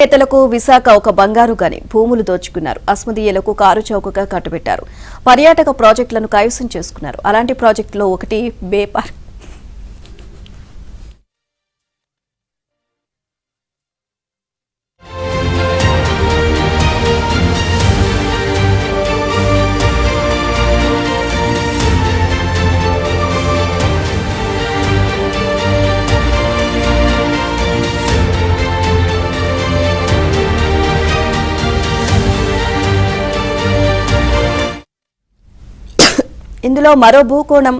నేతలకు విశాఖ ఒక బంగారు గని భూములు దోచుకున్నారు. అస్మదీయులకు కారు చౌకగా కట్టుబెట్టారు. పర్యాటక ప్రాజెక్టులను కైవసం చేసుకున్నారు. అలాంటి ప్రాజెక్టులో ఒకటి బే పార్క్. ఇందులో మరో భూకోణం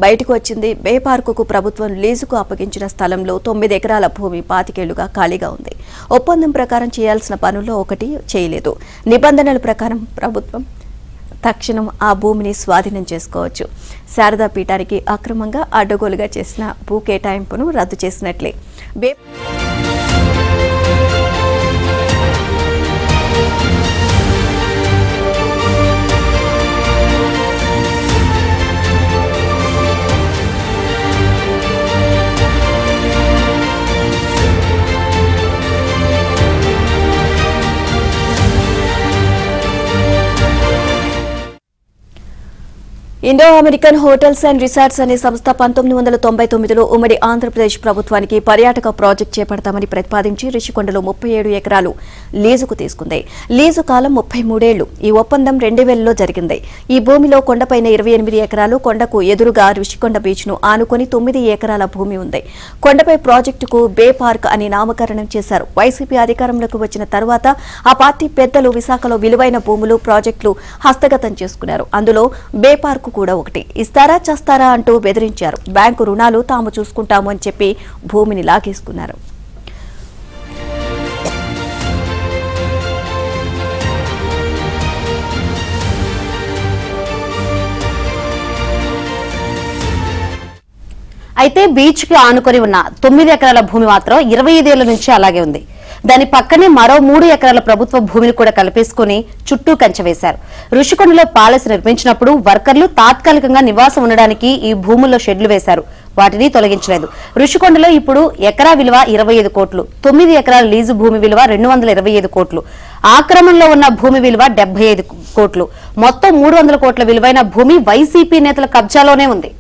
బయటకు వచ్చింది. బే పార్కుకు ప్రభుత్వం లీజుకు అప్పగించిన స్థలంలో 9 ఎకరాల భూమి 25 ఏళ్లుగా ఖాళీగా ఉంది. ఒప్పందం ప్రకారం చేయాల్సిన పనుల్లో ఒకటి చేయలేదు. నిబంధనల ప్రకారం ప్రభుత్వం తక్షణం ఆ భూమిని స్వాధీనం చేసుకోవచ్చు. శారదా పీఠానికి అక్రమంగా అడ్డగోలుగా చేసిన భూ కేటాయింపును రద్దు చేసినట్లే. Indo American hotels and resorts అనే సంస్థ 1999లో ఉమ్మడి ఆంధ్రప్రదేశ్ ప్రభుత్వానికి పర్యాటక ప్రాజెక్టు చేపడతామని ప్రతిపాదించి రిషికొండలో 37 ఎకరాలు లీజుకు తీసుకుంది. లీజు కాలం 33 ఏళ్లు. ఈ ఒప్పందం 2000లో జరిగింది. ఈ భూమిలో కొండపైన 28 ఎకరాలు, కొండకు ఎదురుగా రిషికొండ బీచ్ ను ఆనుకుని 9 ఎకరాల భూమి ఉంది. కొండపై ప్రాజెక్టుకు బే పార్క్ అని నామకరణం చేశారు. వైసీపీ అధికారంలోకి వచ్చిన తర్వాత ఆ పార్టీ పెద్దలు విశాఖలో విలువైన భూములు, ప్రాజెక్టులు హస్తగతం చేసుకున్నారు. అందులో బే పార్క్ కూడా ఒకటి. ఇస్తారా చస్తారా అంటూ బెదిరించారు. బ్యాంకు రుణాలు తాము చూసుకుంటాము అని చెప్పి భూమిని లాగేసుకున్నారు. అయితే బీచ్ కి ఆనుకొని ఉన్న 9 ఎకరాల భూమి మాత్రం 25 ఏళ్ల నుంచి అలాగే ఉంది. దాని పక్కనే మరో 3 ఎకరాల ప్రభుత్వ భూమిని కూడా కలిపేసుకుని చుట్టూ కంచె వేశారు. రుషికొండలో ప్యాలెస్ నిర్మించినప్పుడు వర్కర్లు తాత్కాలికంగా నివాసం ఉండడానికి ఈ భూముల్లో షెడ్లు వేశారు. వాటిని తొలగించలేదు. రుషికొండలో ఇప్పుడు ఎకరా విలువ 25 కోట్లు, 9 ఎకరాల లీజు భూమి విలువ 225 కోట్లు, ఆక్రమణలో ఉన్న భూమి విలువ 75 కోట్లు, మొత్తం 300 కోట్ల విలువైన భూమి వైసీపీ నేతల కబ్జాలోనే ఉంది.